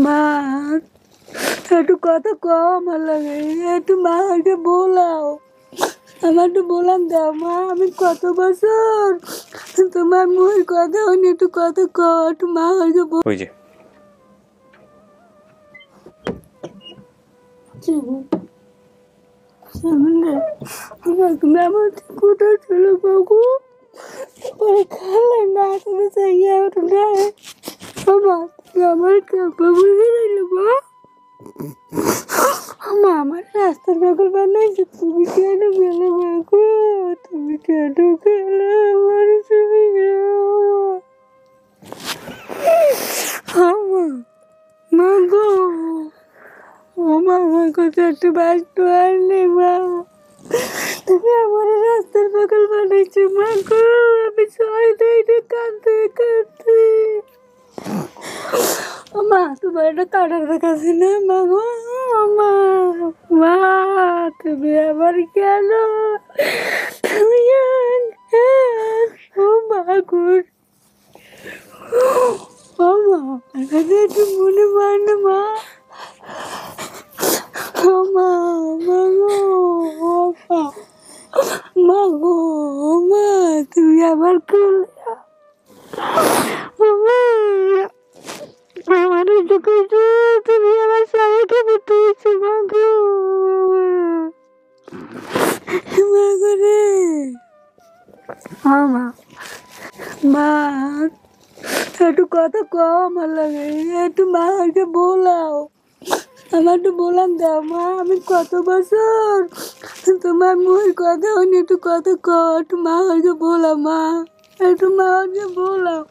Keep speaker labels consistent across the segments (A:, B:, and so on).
A: মা একটু কথা কম আমার লাগে, একটু মাকে বোলাও, আমার একটু বলান দাও মা। আমি কত বছর তোমার মুখের কথা হয়নি, একটু কথা কও, একটু মাকে
B: ওই যে
A: তুমি আমার কোথায় ছিল বাবু? খালে না তুমি চাইয়া ওঠে আমার বাবু গেল মা। মা আমার রাস্তার পাগল বানাইছে, তুমি কেন গেলে বাবু? তুমি কেন গেলে আমার সঙ্গে? মা গো, ও মা আমার কথা একটু বাঁচতে পারলে মা। তুমি আমার রাস্তার পাগল বানাইছো মা গো। আমি সবাই দেখে কাঁদতে কাঁদতে। মা তোমার একটা কাটার দেখাচ্ছি না মা গো। মা মা তুমি আবার কেন? তুমি ও মা গো, ও মা আমার কাছে একটু মনে পড়ে না মা। ও মা মা গো, ও মা মা গো, মা তুমি আবার করলে আমার তুমি আমার স্বামীকে বুঝতে মা গো। মা গো রে, মা মা একটু কথা কও আমার লাগে, একটু মাকে বোলাও, আমার একটু বলান দাও মা। আমি কত বছর তোমার মুখের কথা হয়নি, একটু কথা কও, একটু মাকে বোলা মা, একটু মাকে বোলাও।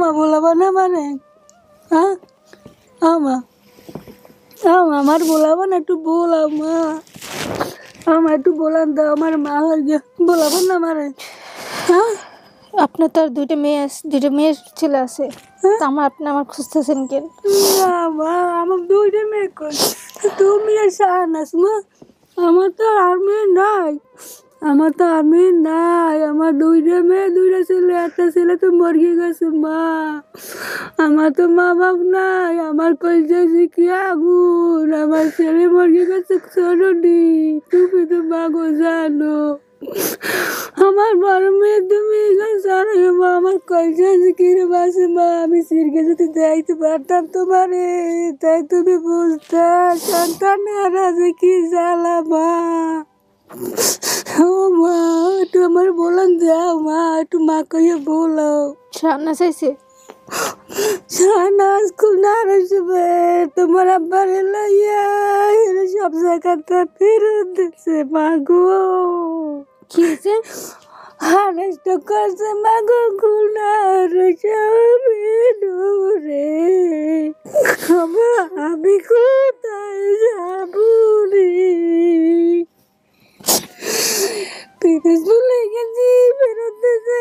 A: মা বলাবা না মানে? হ্যাঁ মা আমার বলাবা না, একটু বোলাও মা। আমার একটু বলান দাও, আমার মা বলাবো না মানে? হ্যাঁ
C: আপনার তো আর দুইটা মেয়ের ছেলে আছে, তা আপনি আমার খুঁজতেছেন কেন?
A: না মা, আমার দুইটা মেয়ে কই, তুমি আর শাহনাজ মা। আমার তো আর মেয়ে নাই, আমার তো আর মেয়ে নাই। আমার দুইটা মেয়ে, দুইটা ছেলে, একটা ছেলে তো মরে গেছে মা। আমার তো মা বাপ নাই, আমার কইছে কি আগুন, আমার ছেলে মরে গেছে ছোটটি। তুমি তো মা গো জানো, আমার বড় মেয়ে তুমি জানো মা, আমার কইছে কি রে বাসে মা। আমি সিরকে যদি যাইতে পারতাম তোমারে, তাই তুমি বুঝতে সন্তান হারা যে কি জ্বালা মা। ও মা একটু আমার বলান যাও মা, একটু মা কইয়ে বলো।
C: শাহনাজ চাইছে
A: শাহনাজ খুলনা আসবে, তোমার আব্বার লাইয়া সব জায়গাটা ফেরত দিচ্ছে মা গো।
C: কি হয়েছে?
A: আরেষ্ট করছে মা গো, খুলনার সবে রে। আমি কোথায় যাবো রে? বিদেশ ভুলে গেছি, ফেরত দিতে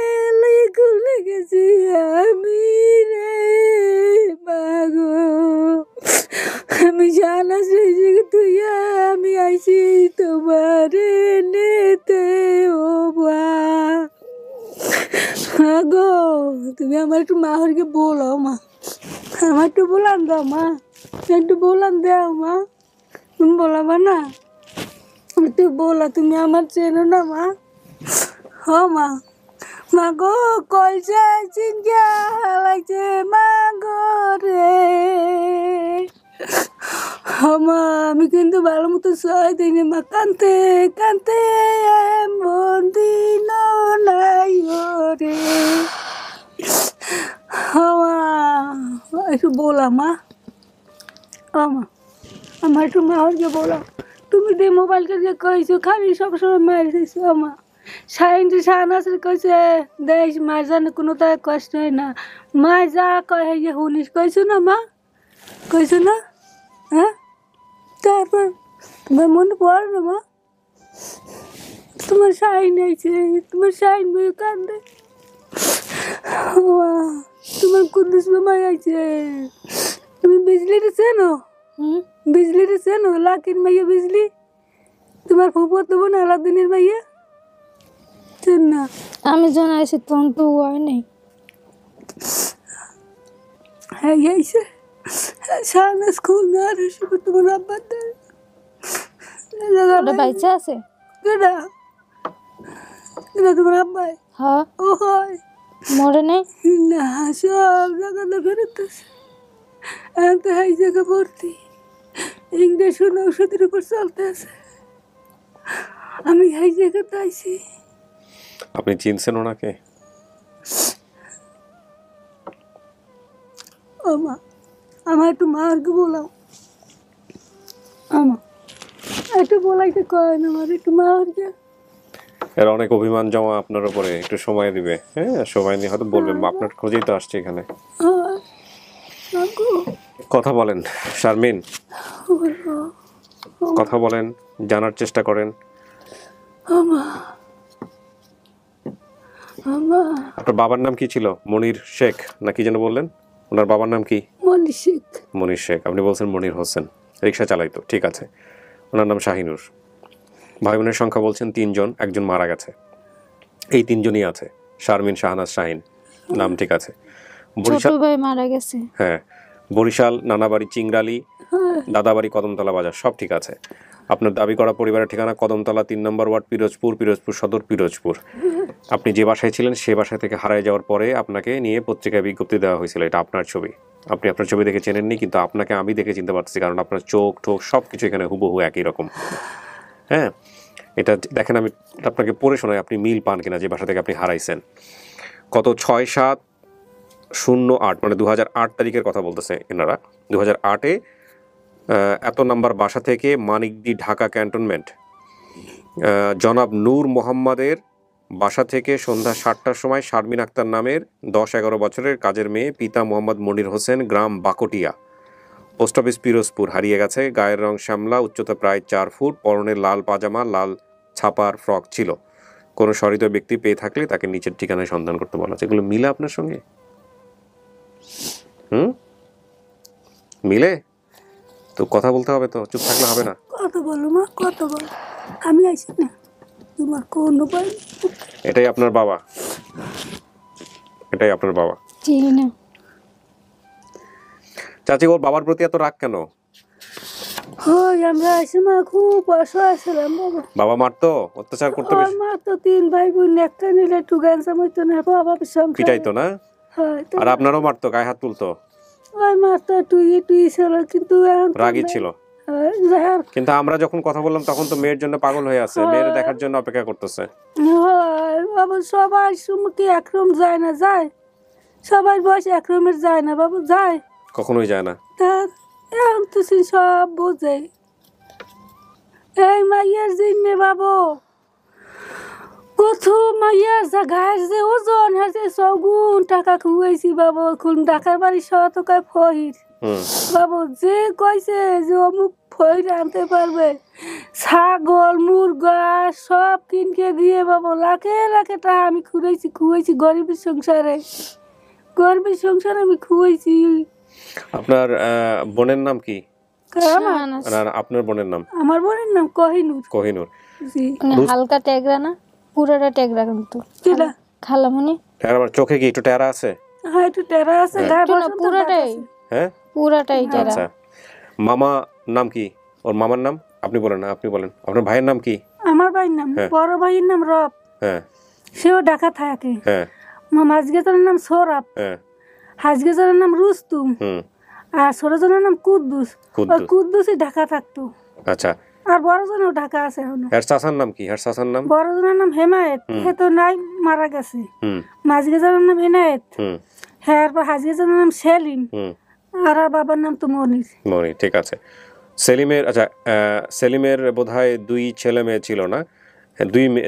A: ভুলে গেছি আমি রে মা গো। আমি জানা সেই জায়গা তুই, আমি আইছি তোমার নেতে ও মা। গো তুমি আমার একটু মা হরকে বলো মা, আমার একটু বলান দাও মা, একটু বলান দাও মা। তুমি বলাবা না? একটু বলা, তুমি আমার চেনো না মা। হ মা, মা গো কলসা চিনকা লাগছে মা গো রে। মা আমি কিন্তু ভালো মতো সহায় দিইনি মা, কানতে কানতে এমন দিন নাই রে। মা একটু বলা মা, মা আমার একটু মা হরকে বলা। তুমি যে মোবাইলকে যে কইছো খালি সবসময় মার দিছো মা। শাহনাজ কইছে দেশ মার জানে কোনো তাই কষ্ট হয় না, মা যা কয় যে শুনিস, কইছো না মা, কইছো না? হ্যাঁ তারপর তোমার মনে পড়ে না মা? তোমার শাহিন আইছে, তোমার শাহিন বই কান্দে। তোমার কুদ্দুস মামা আইছে। তুমি বিজলিটা চেনো? বিজলিটা চেনো? লাকির মাইয়া বিজলি, তোমার ফুফর তো বোন আলাদিনের মাইয়া, চেন না?
C: আমি জানাইছি তখন তো হয় নাই।
A: হ্যাঁ আইছে, শাহনাজ খুন না আর হিসেবে তোমার আব্বার দেয়
C: ওটা বাইচা আছে?
A: কেডা কেডা তোমার আব্বাই?
C: হ্যাঁ।
A: ও হয়
C: মরে নাই?
A: না, সব জায়গাটা ফেরত আছে। এখন তো এই জায়গা ভর্তি ইংরেজ ঔষধের উপর চলতে আছে। আমি এই জায়গাতে আইছি।
B: আপনি চিনছেন ওনাকে?
A: ও মা, আমার একটু মারকে বলাও। আমা একটু বলাইতে কয় না, আমার একটু মারকে।
B: এর অনেক অভিমান জমা আপনার উপরে, একটু সময় দিবে। হ্যাঁ, সময় নিয়ে হয়তো বলবেন, আপনার খোঁজেই তো আসছে এখানে। কথা বলেন শারমিন, কথা বলেন, জানার চেষ্টা করেন। আপনার বাবার নাম কি ছিল? মনির শেখ না কি যেন বললেন? ওনার বাবার নাম কি?
A: মনির শেখ।
B: মনির শেখ। আপনি বলছেন মনির হোসেন, রিক্সা চালাইতো, ঠিক আছে। ওনার নাম শাহিনুর। ভাই বোনের সংখ্যা বলছেন 3 জন, একজন মারা গেছে। এই 3 জনই আছে, শারমিন, শাহনাজ, শাহিন নাম, ঠিক আছে।
C: ছোট ভাই মারা গেছে।
B: হ্যাঁ, বরিশাল, নানাবাড়ি, চিংড়ালি, দাদাবাড়ি, কদমতলা বাজার, সব ঠিক আছে। আপনার দাবি করা পরিবারের ঠিকানা কদমতলা 3 নম্বর ওয়ার্ড, পিরোজপুর, পিরোজপুর সদর, পিরোজপুর। আপনি যে বাসায় ছিলেন সে বাসায় থেকে হারিয়ে যাওয়ার পরে আপনাকে নিয়ে পত্রিকায় বিজ্ঞপ্তি দেওয়া হয়েছিল। এটা আপনার ছবি, আপনি আপনার ছবি দেখে চেনেননি, কিন্তু আপনাকে আমি দেখে চিনতে পারতেছি, কারণ আপনার চোখ ঠোক সব কিছু এখানে হুবহু একই রকম। হ্যাঁ, এটা দেখেন, আমি আপনাকে পড়ে শোনাই, আপনি মিল পান কিনা যে বাসা থেকে আপনি হারাইছেন। কত 6/7/08 মানে 2008 তারিখের কথা বলতেছে এনারা। 2008-এ এত নাম্বার বাসা থেকে মানিকদি, ঢাকা ক্যান্টনমেন্ট, জনাব নূর মোহাম্মদের বাসা থেকে সন্ধ্যা 7টার সময় শারমিন আক্তার নামের 10-11 বছরের কাজের মেয়ে, পিতা মোহাম্মদ মনির হোসেন, গ্রাম বাকটিয়া, পোস্ট অফিস, পিরোজপুর, হারিয়ে গেছে। গায়ের রং শ্যামলা, উচ্চতা প্রায় 4 ফুট, পরনে লাল পাজামা, লাল ছাপার ফ্রক ছিল। কোনো সহৃদয় ব্যক্তি পেয়ে থাকলে তাকে নিচের ঠিকানায় সন্ধান করতে বলা আছে। এগুলো মিলে আপনার সঙ্গে? মিলে তো কথা বলতে হবে, তো চুপ থাকলে হবে না।
A: কথা বলো মা, কথা বল। আমি আইছি না, তোমার কোন উপায়?
B: এটাই আপনার বাবা? এটাই আপনার বাবা?
C: চিনি না।
B: চাচি, ওর বাবার প্রতি এত রাগ কেন?
A: ওই আমরা আইছি মা, খুব অসহায় ছিলাম বাবা।
B: বাবা মারতো, অত্যাচার করতে
A: ওর
B: বেশি?
A: মা তো 3 ভাই বোন, একটা নিলে একটু গ্যাঞ্জাম হইতো না, বাবা সংসার
B: পিটাইতো না?
A: হয় তো।
B: আর আপনারও মারতো, গায়ে হাত তুলতো?
A: ওই মা তো টুই ছিল, কিন্তু এখন তো
B: রাগী
A: নাই।
B: ছিল।
A: আর
B: কিন্তু আমরা যখন কথা বললাম তখন তো মেয়ের জন্য পাগল হয়ে আছে, মেয়ের দেখার জন্য অপেক্ষা করতেছে।
A: হয় বাবা, সবাই সুমুখী একরকম যায় না, যায় সবাই বয়স একরকমের যায় না বাবু, যায়
B: কখনোই যায় না।
A: তার এখন তো সে সব বোঝে। এই মাইয়ার জিম্মে বাবু, কত মাইয়ার যা গায়ের যে ওজন আছে, 100 গুণ টাকা খুয়াইছি বাবু। খুন ঢাকার বাড়ি শতকায় ফহির বাবু, যে কইছে যে অমুক ফহির আনতে পারবে, ছাগল মুরগা সব কিনকে দিয়ে বাবু, লাখে লাখে টাকা আমি খুয়াইছি গরিবের সংসারে, গরিবের সংসারে আমি খুয়াইছি।
B: আপনার বোনের নাম কি?
C: শাহনাজ।
B: না, আপনার বোনের নাম?
A: আমার বোনের নাম কোহিনুর।
B: কোহিনুর।
A: জি।
C: হালকা টেগরা না, পুরাটা টেগরা কিন্তু।
A: কেডা?
C: খালামুনি।
B: আমার চোখে কি একটু টেরা আছে?
A: হ্যাঁ, একটু টেরা আছে, গায়ে
C: একটু না,
A: বসন্ত
C: পুরাটাই।
A: দাগ আছে।
B: হ্যাঁ,
C: পুরাটাই টেরা।
B: আচ্ছা। মামা নাম কি? ওর মামার নাম আপনি বলেন না, আপনি বলেন। আপনার ভাইয়ের নাম কি?
A: আমার ভাইয়ের নাম, বড় ভাইয়ের নাম রব,
B: হ্যাঁ
A: সেও ঢাকা থাকে।
B: হ্যাঁ
A: মাঝগেজনের নাম সোরাব,
B: হ্যাঁ।
A: হাজগেজনের নাম রুস্তুম, আর ছোটজনের নাম কুদ্দুস। ওই কুদ্দুসই ঢাকা থাকতো।
B: আচ্ছা।
A: আর বড়জনেও ঢাকা আছে এখনো।
B: হের চাচার নাম কি? হের চাচার নাম?
A: বড়জনের নাম হেমায়েত, সে তো নাই, মারা গেছে। মাঝগেজনের নাম এনায়েত, হ্যাঁ। আর হাজগেজনের নাম সেলিম, আর বাবার নাম তো মনির।
B: মনির, ঠিক আছে। সেলিমের, আচ্ছা, সেলিমের বোধহয় 2 ছেলে মেয়ে ছিল না?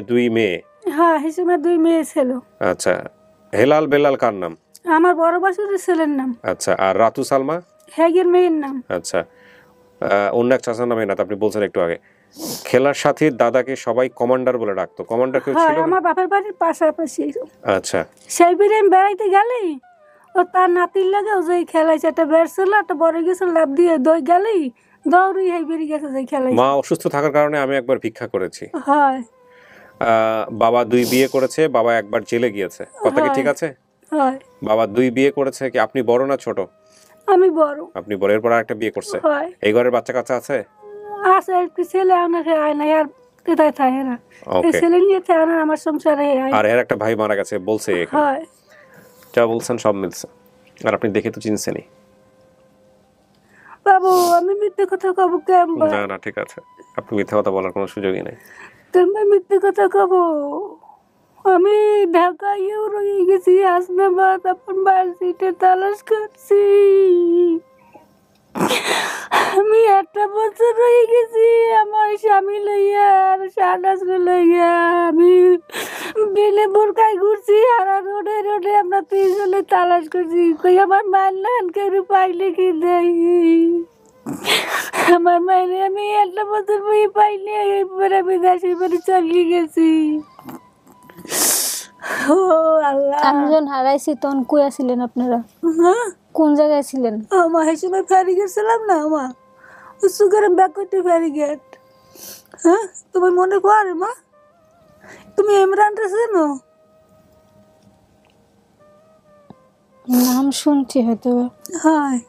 B: 2 মেয়ে।
A: হ্যাঁ, হিসেবে 2 মেয়ে ছিল।
B: আচ্ছা। হেলাল বেলাল কার নাম?
A: আমার বড় বাসুরের ছেলের নাম।
B: আচ্ছা। আর রাতু সালমা?
A: হ্যাগের মেয়ের নাম।
B: আচ্ছা। অন্য এক চাচার নাম এনাত, আপনি বলছেন একটু আগে। খেলার সাথে দাদাকে সবাই কমান্ডার বলে ডাকতো। কমান্ডার কেউ ছিল?
A: আমার বাপের বাড়ির পাশাপাশি।
B: আচ্ছা।
A: সেই বেড়ে আমি বেড়াইতে গেলেই ও তার নাতির লাগে যে খেলাইছে, একটা বেড় ছিল, একটা বড় গেছে, লাভ দিয়ে দই গেলেই দৌড়ি এই বেরিয়ে গেছে যে খেলাই।
B: মা অসুস্থ থাকার কারণে আমি একবার ভিক্ষা করেছি।
A: হয়।
B: বাবা 2 বিয়ে করেছে, বাবা একবার জেলে গিয়েছে। কথা কি ঠিক আছে?
A: হয়।
B: বাবা 2 বিয়ে করেছে। কি আপনি বড় না ছোট?
A: আমি বড়।
B: আপনি বড়, এরপর আরেকটা বিয়ে করছে।
A: হয়
B: এই ঘরের বাচ্চা কাচ্চা আছে?
A: আছে একটি ছেলে আমাকে আয় না আর কোথায় থাকে না, এই
B: ওকে।
A: ছেলে নিয়ে থাকে না আমার সংসারে আয়।
B: আর এর একটা ভাই মারা গেছে বলছে এখানে,
A: হয়
B: যা বলছেন সব মিলছে। আর আপনি দেখে তো চিনছেনই।
A: বাবু আমি মিথ্যে কথা কব কেমন?
B: না না ঠিক আছে, আপনি মিথ্যা কথা বলার কোনো সুযোগই নেই।
A: তুমি মিথ্যে কথা কব? আমি ঢাকায়ও রয়ে গেছি, হাসনাবাদ আপন বাড়িতে তালাশ করছি। আমি 1টা বছর রয়ে গেছি আমার স্বামী লইয়া আর শাহনাজকে লইয়া। আমি বিলে বোরকায় ঘুরছি আর রোডে রোডে আমরা 3 জনে তালাশ করছি, কই আমার মায়ের নান কেউ পাইলে কি দেই। আমার মায়ের আমি 1টা বছর বই পাইনি, এরপরে আমি দেশের বাড়ি চলে গেছি। ও আল্লাহ।
C: আমি যখন হারাইছি তখন কই ছিলেন আপনারা?
A: হ্যাঁ
C: কোন জায়গায় ছিলেন?
A: মা এই সময় ফেরি গেছিলাম না মা, সুগারের ব্যাগ করতে ফেরি গেট। হ্যাঁ তোমার মনে পড়ে মা? তুমি ইমরানটা চেনো?
C: নাম শুনছি হয়তো।
A: হয়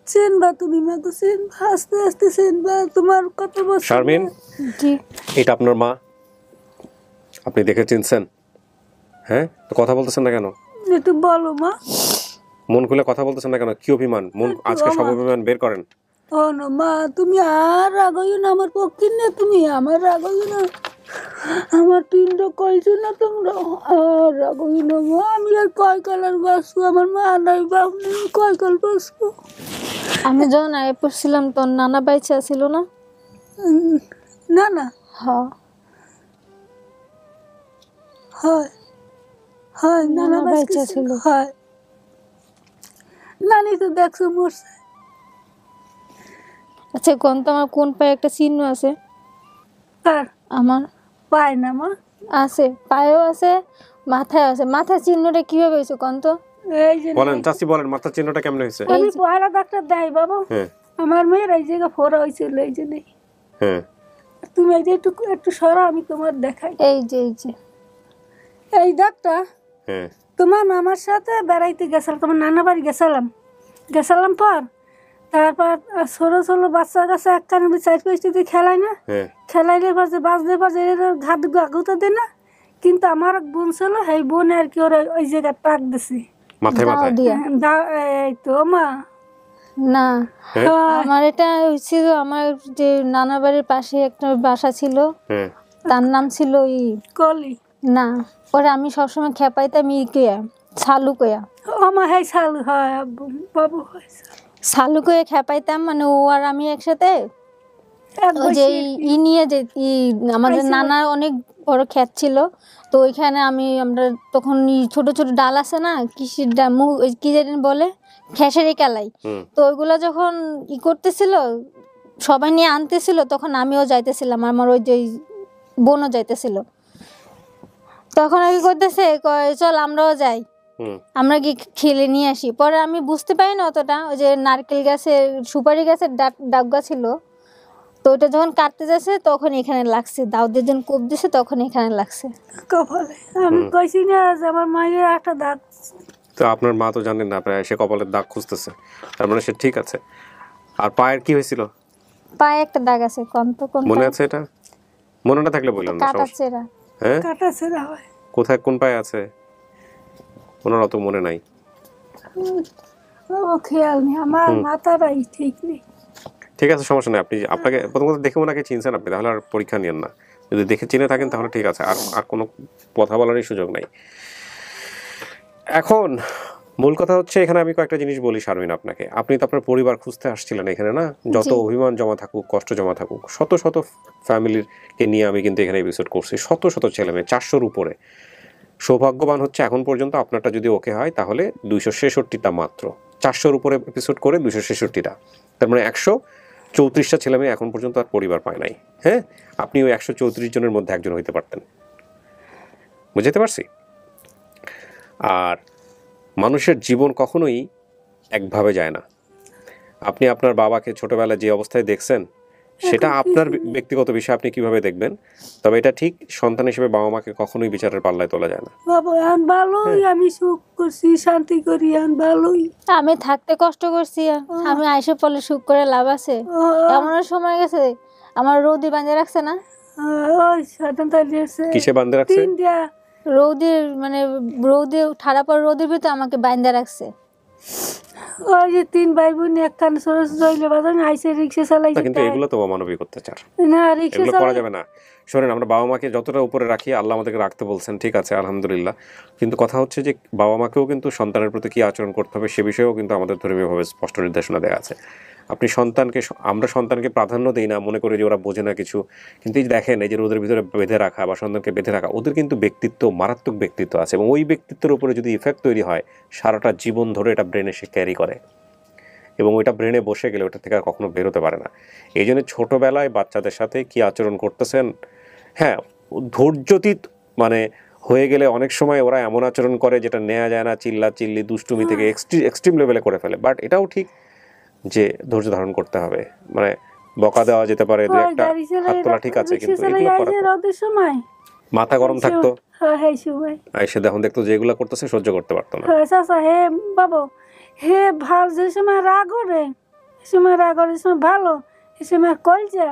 A: চেনবা তুমি মা, তো চেনবা আস্তে আস্তে চেনবা। তোমার কত বছর?
B: শারমিন,
C: জি।
B: এটা আপনার মা? আপনি দেখে চিনছেন? হ্যাঁ, তো কথা বলতেছেন না কেন?
A: একটু বলো মা।
B: মন খুলে কথা বলতেছেন না কেন? কি অভিমান? মন আজকে সব অভিমান বের করেন।
A: ও না মা, তুমি আর রাগইও না আমার পক্ষে না, তুমি আমার রাগইও না, আমার পিণ্ড কইছো না তোমরা, আর রাগইও না মা। আমি আর কয় কালার বাঁচবো, আমার মা নাই বাপ নেই, কয় কাল বাঁচবো।
C: আমি যখন আগে পড়ছিলাম তখন নানা বাইচা ছিল না?
A: না না
C: হ্যাঁ
A: হয় হয় নানা
C: নানা
A: বাচ্চা
C: বাচ্চা
A: ছিল।
C: ছিল।
A: হয় নানি তো দেখছো মরছে।
C: আচ্ছা কোন তো আমার কোন পায়ে একটা চিহ্ন আছে?
A: কার
C: আমার
A: পায় না মা?
C: আছে, পায়েও আছে, মাথায় আছে। মাথার চিহ্নটা কিভাবে হয়েছে কোন তো?
A: এই যে
B: বলেন চাচি, বলেন মাথার চিহ্নটা কেমন হয়েছে?
A: আমি পয়লা ডাক্তার দেয় বাবু,
B: হ্যাঁ
A: আমার মেয়ের এই জায়গা ফোড়া হয়েছিল, এই যে নেই।
B: হ্যাঁ।
A: তুমি এই যে একটু একটু সরো, আমি তোমার দেখাই।
C: এই যে এই যে
A: এই ডাক্তার
B: হ্যাঁ
A: তোমার মামার সাথে বেড়াইতে গেছিলাম, তোমার নানা বাড়ি গেছিলাম পর তারপর ছোটো ছোটো বাচ্চা কাছে এক কানে 4-5টি খেলায় না,
B: হ্যাঁ।
A: খেলাইলে পাশে বাজতে পারছে ঘাট আগুতে দে না, কিন্তু আমার এক বোন ছিল, সেই বোন আর কি ওরা ওই জায়গায় টাক দিছি।
B: মাথায়
C: দাও
B: মাথায়?
C: দিয়া।
A: এই তো মা।
C: না
B: হ্যাঁ
C: আমার এটা হয়েছিল, আমার যে নানা বাড়ির পাশে একটা বাসা ছিল,
B: হ্যাঁ।
C: তার নাম ছিল
A: কলি
C: না, পরে আমি সবসময় খেপাইতাম কয়া ছালু কয়া,
A: আমার হাই চালু হয় আব্বু বাবু হয়েছে
C: ছালু কয়ে খেপাইতাম। মানে ও আর আমি একসাথে
A: এক
C: ওই যে
A: বয়সী
C: নিয়ে যে আমাদের
A: আইসে
C: নানার অনেক বড় ক্ষেত ছিল, তো ওইখানে আমরা তখন ছোট ছোট ডাল আছে না, কৃষির ডাল কি জানি বলে, খেসারি কালাই,
B: হুম।
C: তো ওইগুলা যখন করতেছিল সবাই নিয়ে আনতেছিল, তখন আমিও যাইতেছিলাম, আমার ওই যে বোনও যাইতেছিল, তখন আর কি করতেছে, কয় চল আমরাও যাই,
B: হুম।
C: আমরা কি খেলে নিয়ে আসি। পরে আমি বুঝতে পারি না অতটা, ওই যে নারকেল গাছের সুপারি গাছের ডাগা ছিল, তো ওটা যখন কাটতে যাচ্ছে তখন এখানে লাগছে, দাউদের যখন কোপ দিছে তখন এখানে লাগছে।
A: কপালে। আমি কইছি না যে আমার মায়ের একটা দাগ।
B: তো আপনার মা তো জানেন না আপনার সে কপালের দাগ খুঁজতেছে, তার মানে সে ঠিক আছে। আর পায়ের কি হয়েছিল?
C: পায়ে একটা দাগ আছে, কোন
B: মনে আছে এটা? মনে না থাকলে বললাম না,
C: কাটা
B: সমস্যা।
C: চেরা।
B: হ্যাঁ
A: কাটা ছেঁড়া হয়।
B: কোথায় কোন পায়ে আছে ওনার অত মনে নাই।
A: ও খেয়াল নেই, আমার মাথাটাই ঠিক নেই।
B: ঠিক আছে সমস্যা নেই, আপনি আপনাকে প্রথম কথা দেখে ওনাকে চিনছেন আপনি, তাহলে আর পরীক্ষা নিয়েন না। যদি দেখে চিনে থাকেন তাহলে ঠিক আছে, আর আর কোনো কথা বলারই সুযোগ নাই। এখন মূল কথা হচ্ছে, এখানে আমি কয়েকটা জিনিস বলি শারমিন আপনাকে। আপনি তো আপনার পরিবার খুঁজতে আসছিলেন এখানে না? যত অভিমান জমা থাকুক, কষ্ট জমা থাকুক, শত শত ফ্যামিলিকে নিয়ে আমি কিন্তু এখানে এপিসোড করছি, শত শত ছেলে মেয়ে, 400-র উপরে। সৌভাগ্যবান হচ্ছে এখন পর্যন্ত আপনারটা যদি ওকে হয় তাহলে 266টা মাত্র, 400-র উপরে এপিসোড করে 266টা, তার মানে 134টা ছেলে মেয়ে এখন পর্যন্ত আর পরিবার পায় নাই। হ্যাঁ, আপনি ওই 134 জনের মধ্যে একজন হইতে পারতেন, বুঝতে পারছি। আর মানুষের জীবন কখনোই একভাবে যায় না। আপনি আপনার বাবাকে ছোটবেলায় যে অবস্থায় দেখছেন সেটা আপনার ব্যক্তিগত বিষয়, আপনি কিভাবে দেখবেন। তবে এটা ঠিক, সন্তান হিসেবে বাবা মাকে কখনোই বিচারের পাল্লায় তোলা যায় না।
A: বাবা এখন ভালোই আমি সুখ করছি, শান্তি করি, এখন ভালোই।
C: আমি থাকতে কষ্ট করছি, আমি আইসে পড়লে সুখ করে লাভ আছে? এমনও সময় গেছে আমার রৌদি বাঁধে রাখছে না।
A: ওই সাধারণ তালি আছে
B: কিসে বান্ধে রাখছে?
A: 3টা
C: রৌদির মানে রৌদি ঠাড়া পর রৌদির ভিতরে আমাকে বাঁধে রাখছে।
A: ওই যে 3 ভাই বোন একখান সরস জইলে বাজান আইসে রিক্সা
B: না,
A: চালাইছে।
B: কিন্তু এগুলো তো অমানবিক অত্যাচার,
A: না রিক্সা
B: এগুলো করা
A: চালাই
B: যাবে না। শোনেন, আমরা বাবা মাকে যতটা উপরে রাখি, আল্লাহ আমাদেরকে রাখতে বলছেন, ঠিক আছে আলহামদুলিল্লাহ, কিন্তু কথা হচ্ছে যে বাবা মাকেও কিন্তু সন্তানের প্রতি কী আচরণ করতে হবে সে বিষয়েও কিন্তু আমাদের ধর্মীয়ভাবে স্পষ্ট নির্দেশনা দেওয়া আছে। আপনি আমরা সন্তানকে প্রাধান্য দিই না, মনে করি যে ওরা বোঝে না কিছু, কিন্তু এই দেখেন, এই যে ওদের ভিতরে বেঁধে রাখা বা সন্তানকে বেঁধে রাখা, ওদের কিন্তু ব্যক্তিত্ব, মারাত্মক ব্যক্তিত্ব আছে, এবং ওই ব্যক্তিত্বের উপরে যদি ইফেক্ট তৈরি হয় সারাটা জীবন ধরে এটা ব্রেনে সে ক্যারি করে, এবং ওইটা ব্রেনে বসে গেলে ওটা থেকে আর কখনো বেরোতে পারে না। এই জন্য ছোটোবেলায় বাচ্চাদের সাথে কি আচরণ করতেছেন, হ্যাঁ ধৈর্যতীত মানে হয়ে গেলে অনেক সময় ওরা এমন আচরণ করে যেটা নেওয়া যায় না, চিল্লি দুষ্টুমি থেকে এক্সট্রিম লেভেলে করে ফেলে। বাট এটাও ঠিক যে ধৈর্য ধারণ করতে হবে, মানে বকা দেওয়া যেতে পারে, দু একটা হাত তোলা ঠিক আছে, কিন্তু এগুলো করা
A: রোদের সময়
B: মাথা গরম থাকতো।
A: হ্যাঁ সময়
B: আইসে দেখুন দেখতো যে এগুলো করতেছে সহ্য করতে পারতো না।
A: হ্যাঁ চাচা হে বাবা হে ভাল, যে সময় রাগ ওরে সময় রাগ ওরে সময় ভালো, এ সময় কলজা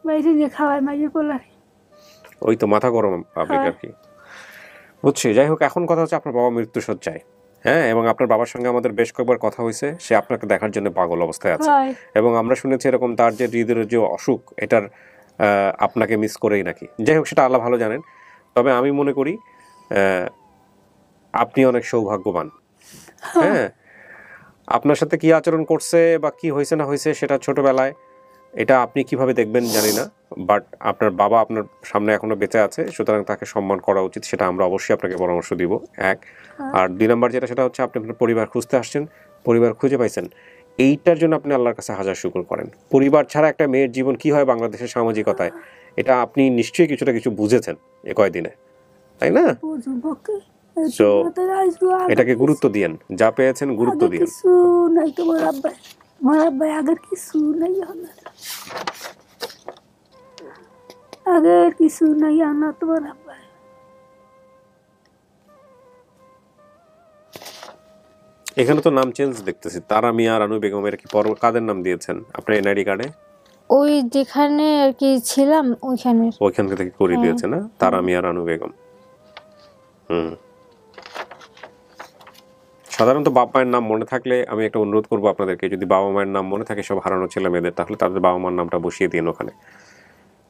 A: বাইরে নিয়ে খাওয়ায় মাইয়ের পোলারে।
B: ওই তো মাথা গরম আবেগ আর কি, বুঝছি। যাই হোক, এখন কথা হচ্ছে আপনার বাবা মৃত্যুশয্যায়, হ্যাঁ, এবং আপনার বাবার সঙ্গে আমাদের বেশ কয়েকবার কথা হয়েছে, সে আপনাকে দেখার জন্য পাগল অবস্থায় আছে, এবং আমরা শুনেছি এরকম তার যে হৃদয়ের যে অসুখ, এটার আপনাকে মিস করেই নাকি। যাই হোক, সেটা আল্লাহ ভালো জানেন। তবে আমি মনে করি আপনি অনেক সৌভাগ্যবান। হ্যাঁ, আপনার সাথে কি আচরণ করছে বা কি হয়েছে না হয়েছে সেটা ছোটবেলায়, এটা আপনি কিভাবে দেখবেন জানি না, বাট আপনার বাবা আপনার সামনে এখনো বেঁচে আছে, সুতরাং তাকে সম্মান করা উচিত, সেটা আমরা অবশ্যই আপনাকে পরামর্শ দিব। এক, আর 2 নম্বর যেটা, সেটা হচ্ছে আপনি আপনার পরিবার খুঁজতে আসছেন, পরিবার খুঁজে পাইছেন, এইটার জন্য আপনি আল্লাহর কাছে হাজার শুকর করেন। পরিবার ছাড়া একটা মেয়ের জীবন কি হয় বাংলাদেশের সামাজিকতায়, এটা আপনি নিশ্চয়ই কিছুটা কিছু বুঝেছেন এ কয়দিনে, তাই না? সো এটাকে গুরুত্ব দিয়েন, যা পেয়েছেন গুরুত্ব দিয়েন।
A: কিছু নাই তোমার আব্বাই, আমার আব্বাই আগের কিছু নাই, আগের কিছু নাই আনা তোমার আব্বাই।
B: এখানে তো নাম চেঞ্জ দেখতেছি, তারা মিয়া রানু বেগমের কি পর কাদের নাম দিয়েছেন আপনার এনআইডি কার্ডে?
C: ওই যেখানে আর কি ছিলাম ওইখান
B: থেকে করে দিয়েছে না, তারা মিয়া রানু বেগম। সাধারণত বাবা মায়ের নাম মনে থাকলে আমি একটা অনুরোধ করবো আপনাদেরকে, যদি বাবা মায়ের নাম মনে থাকে সব হারানো ছেলে মেয়েদের, তাহলে তাদের বাবা মার নামটা বসিয়ে দিন ওখানে,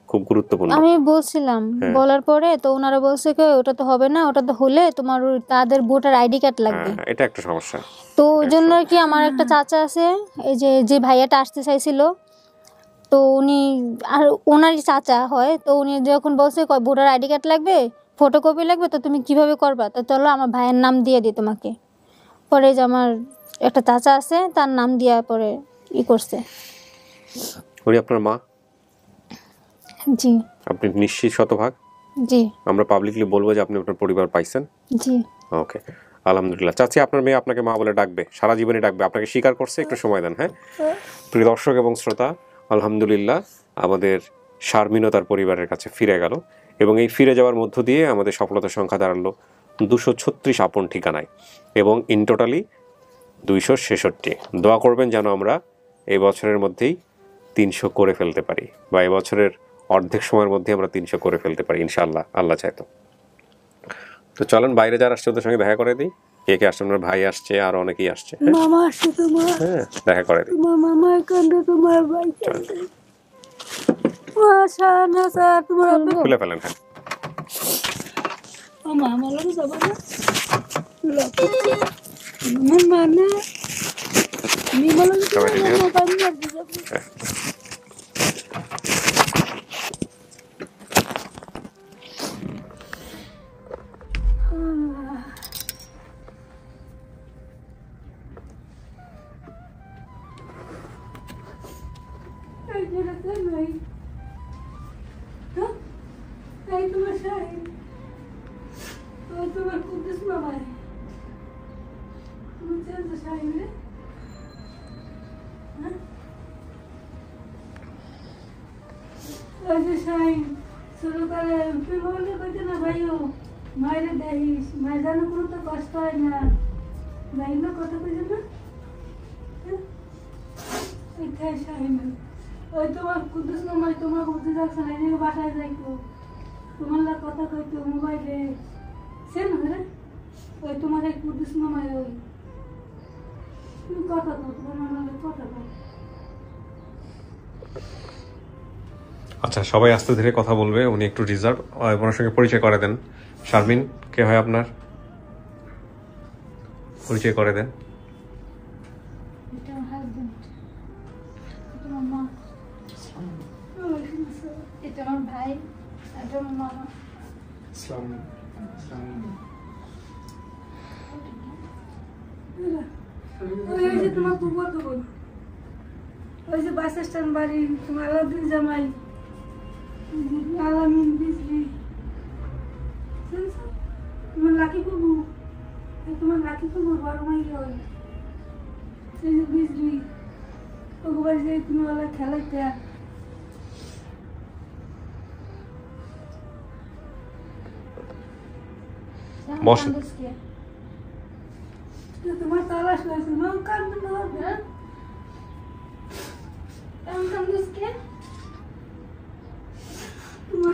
B: খুব গুরুত্বপূর্ণ।
C: আমি বলছিলাম, বলার পরে তো ওনারা বলছে কি ওটা তো হবে না, ওটা তো হলে তোমার তাদের ভোটার আইডি কার্ড লাগবে।
B: এটা একটা সমস্যা।
C: তো ওই জন্য আর কি আমার একটা চাচা আছে, এই যে ভাইয়াটা আসতে চাইছিল, তো উনি আর ওনারই চাচা হয়, তো উনি যখন বলছে ভোটার আইডি কার্ড লাগবে, ফটোকপি লাগবে, তো তুমি কিভাবে করবা, তো চলো আমার ভাইয়ের নাম দিয়ে দিই তোমাকে। পরে যে আমার একটা চাচা আছে, তার নাম দিয়া পরে করছে।
B: উনি আপনার মা?
C: জি।
B: আপনি নিশ্চিত শতভাগ?
C: জি।
B: আমরা পাবলিকলি বলবো যে আপনি আপনার পরিবার পাইছেন?
C: জি।
B: ওকে, আলহামদুলিল্লাহ। চাচি, আপনার মেয়ে আপনাকে মা বলে ডাকবে, সারা জীবনই ডাকবে, আপনাকে স্বীকার করছে, একটু সময় দেন। হ্যাঁ, প্রিয় দর্শক এবং শ্রোতা, আলহামদুলিল্লাহ আমাদের শারমিনও তার পরিবারের কাছে ফিরে গেল, এবং এই ফিরে যাওয়ার মধ্য দিয়ে আমাদের সফলতার সংখ্যা দাঁড়ালো 236 আপন ঠিকানায়, এবং ইন টোটালি 266। দোয়া করবেন যেন আমরা এই বছরের মধ্যেই 300 করে ফেলতে পারি, বা এই বছরের অর্ধেক সময়ের মধ্যে আমরা 300 করে ফেলতে পারি ইনশাআল্লাহ, আল্লাহ চাইতো। তো চলেন বাইরে যারা আসছে ওদের সঙ্গে দেখা করে দিই। কে কে আসছে? আপনার ভাই আসছে, আর অনেকেই আসছে।
A: মামা আসছে তোমার,
B: হ্যাঁ, দেখা করে দিই।
A: তোমার মামা কান্দে, তোমার ভাই কান্দে। মাশাআল্লাহ স্যার, তোমার
B: খুলে ফেলেন। হ্যাঁ,
A: মামা আমার লোক যাবে না, লোক মানে নিমলো না পানি আর দিবে। তোমার শাহিন, তোমার কুদ্দুস মামা, তুমি চেনছো শাহিন রে? ওই যে শাইন শুরু করে তুই বলতে কইতে না ভাইও মায়ের দেখিস মায়ের যেন কোনো তো কষ্ট হয় না ভাই না কথা কইছে না এটাই শাইন ওই তোমার কুদ্দুস নামাই তোমার বুঝতে যাচ্ছে না এই বাসায় যাইতো তোমার না কথা কইতো মোবাইলে সে না রে ওই তোমার এই কুদ্দুস নামাই ওই তুমি কথা কও তোমার নামে কথা কও
B: আচ্ছা, সবাই আস্তে ধীরে কথা বলবে, উনি একটু রিজার্ভ। ওনার সঙ্গে পরিচয় করে দেন। শারমিন কে হয় আপনার, পরিচয় করে দেন।
C: এটা আমার হাজবেন্ড, এটা আমার মা, এটা আমার ভাই, এটা আমার মামা।
A: ওই যে তোমার কুকুর তো বল ওই যে বাস স্ট্যান্ড বাড়ি তোমার আলাদিন জামাই আলামিন বিজলি তোমার লাকি কুকু তোমার লাকি কুকু বড় মাই হয় সেই যে বিজলি ওকে বাড়ি যে তুমি ওলা খেলাইতে
B: বসেন।
A: তোমার তালাশ হয়েছে না কান্দে না হ্যাঁ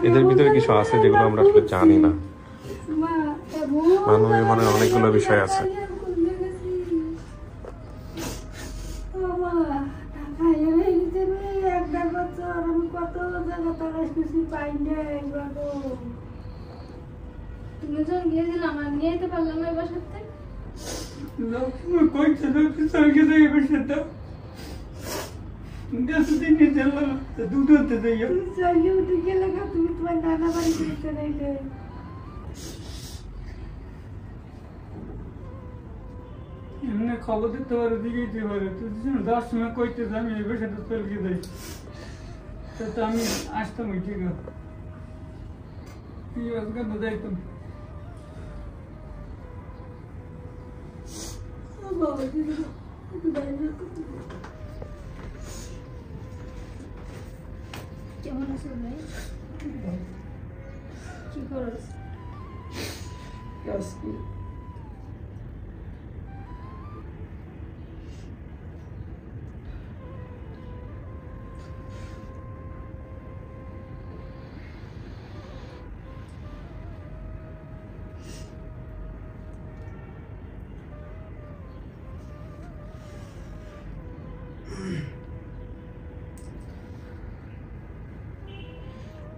B: এদের ভিতরে কিছু আছে যেগুলো আমরা আসলে জানি না। মানবীয় মনে অনেকগুলো বিষয় আছে।
C: তুমি যখন গিয়েছিলাম আর নিয়ে যেতে পারলাম না এবার সাথে
D: এমনি খবর দিতে পারে দিকে দিতে পারে তুই দশ সময় কইতে আমি এবার সাথে চলকে যাই তো আমি আসতাম ওই ঠিক আছে যাইতাম
C: কেমন আছো ভাই কি করছ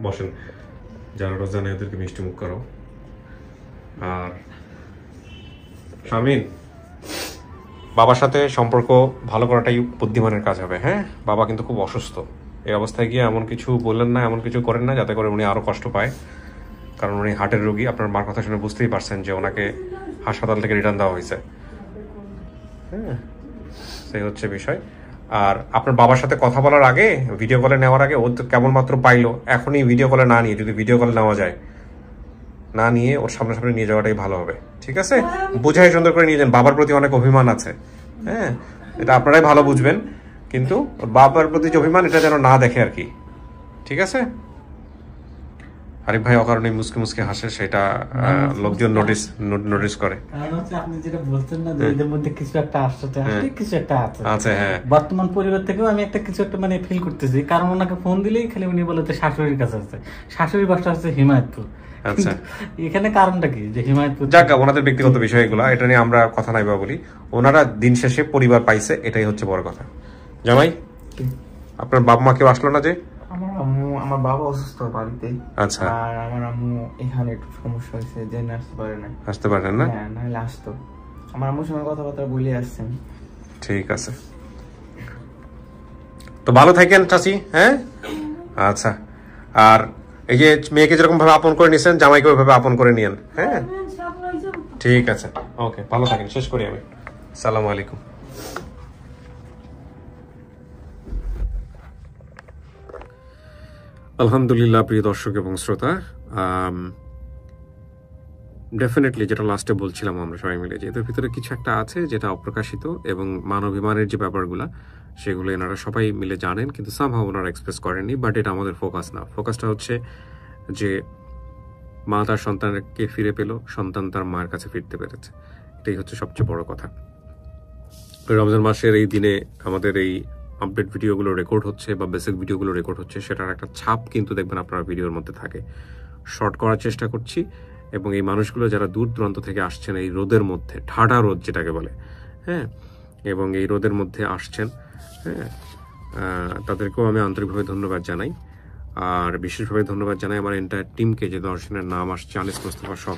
B: বসেন, যারা রোজা নেই ওদেরকে মিষ্টি মুখ করো। আর শারমিন, বাবার সাথে সম্পর্ক ভালো করাটাই বুদ্ধিমানের কাজ হবে। হ্যাঁ, বাবা কিন্তু খুব অসুস্থ। এই অবস্থায় গিয়ে এমন কিছু বললেন না, এমন কিছু করেন না যাতে করে উনি আরো কষ্ট পায়, কারণ উনি হার্টের রোগী। আপনার মার কথা শুনে বুঝতেই পারছেন যে ওনাকে হাসপাতাল থেকে রিটার্ন দেওয়া হয়েছে। হ্যাঁ, সেই হচ্ছে বিষয়। আর আপনার বাবার সাথে কথা বলার আগে, ভিডিও কলে নেওয়ার আগে, ও তো কেবলমাত্র পাইলো, এখনই ভিডিও কলে না নিয়ে, যদি ভিডিও কলে নেওয়া যায়, না নিয়ে ওর সামনাসামনি নিয়ে যাওয়াটাই ভালো হবে। ঠিক আছে, বুঝাই সুন্দর করে নিয়ে যান। বাবার প্রতি অনেক অভিমান আছে। হ্যাঁ, এটা আপনারাই ভালো বুঝবেন, কিন্তু ওর বাবার প্রতি যে অভিমান, এটা যেন না দেখে আর কি। ঠিক আছে। আরিফ ভাই অকারণে মুসকে মুসকে হাসে, সেটা লোকজন নোটিস করে।
E: কারণ হচ্ছে আপনি যেটা বলছেন না যে এদের মধ্যে কিছু একটা আসছে, কিছু একটা আছে।
B: হ্যাঁ,
E: বর্তমান পরিবার থেকেও আমি একটা কিছু একটা মানে ফিল করতেছি, কারণ ওনাকে ফোন দিলেই খালি উনি বলে যে শাশুড়ির কাছে আছে, শাশুড়ির বাসা হচ্ছে হিমায়তপুর।
B: আচ্ছা,
E: এখানে কারণটা কি যে হিমায়তপুর?
B: যাক, ওনাদের ব্যক্তিগত বিষয় এগুলো, এটা নিয়ে আমরা কথা নাই বা বলি। ওনারা দিন শেষে পরিবার পাইছে, এটাই হচ্ছে বড় কথা। জামাই, আপনার বাবা মা কেউ আসলো না যে?
F: আমার বাবা অসুস্থ বাড়িতে।
B: আচ্ছা।
F: আর আমার আম্মু এখানে একটু সমস্যা হয়েছে, যে আসতে পারে না।
B: আসতে পারেন না?
F: হ্যাঁ, নাহলে আসতো। আমার আম্মুর সঙ্গে কথাবার্তা বলে আসছেন।
B: ঠিক আছে, তো ভালো থাকেন চাচি। হ্যাঁ, আচ্ছা। আর এই যে মেয়েকে যেরকম ভাবে আপন করে নিয়েছেন, জামাইকে ওইভাবে আপন করে নিয়েন। হ্যাঁ, ঠিক আছে, ওকে, ভালো থাকেন। শেষ করি আমি। আসসালামু আলাইকুম। আলহামদুলিল্লাহ, প্রিয় দর্শক এবং শ্রোতা, ডেফিনেটলি যেটা লাস্টে বলছিলাম আমরা সবাই মিলে, যে এদের ভিতরে কিছু একটা আছে যেটা অপ্রকাশিত, এবং মানবিমানের যে ব্যাপারগুলা, সেগুলো এনারা সবাই মিলে জানেন, কিন্তু সামহাও ওনারা এক্সপ্রেস করেননি। বাট এটা আমাদের ফোকাস না। ফোকাসটা হচ্ছে যে মা তার সন্তানকে ফিরে পেল, সন্তান তার মায়ের কাছে ফিরতে পেরেছে, এটাই হচ্ছে সবচেয়ে বড় কথা। রমজান মাসের এই দিনে আমাদের এই আপডেট ভিডিওগুলো রেকর্ড হচ্ছে বা বেসিক ভিডিওগুলো রেকর্ড হচ্ছে, সেটার একটা ছাপ কিন্তু দেখবেন আপনার ভিডিওর মধ্যে থাকে। শর্ট করার চেষ্টা করছি, এবং এই মানুষগুলো যারা দূর দূরান্ত থেকে আসছেন এই রোদের মধ্যে, ঠাডা রোদ যেটাকে বলে, হ্যাঁ, এবং এই রোদের মধ্যে আসছেন, হ্যাঁ, তাদেরকেও আমি আন্তরিকভাবে ধন্যবাদ জানাই। আর বিশেষভাবে ধন্যবাদ জানাই আমার এন্টায়ার টিমকে, যে 10 জনের নাম আসছে, আনিস মোস্তফা সহ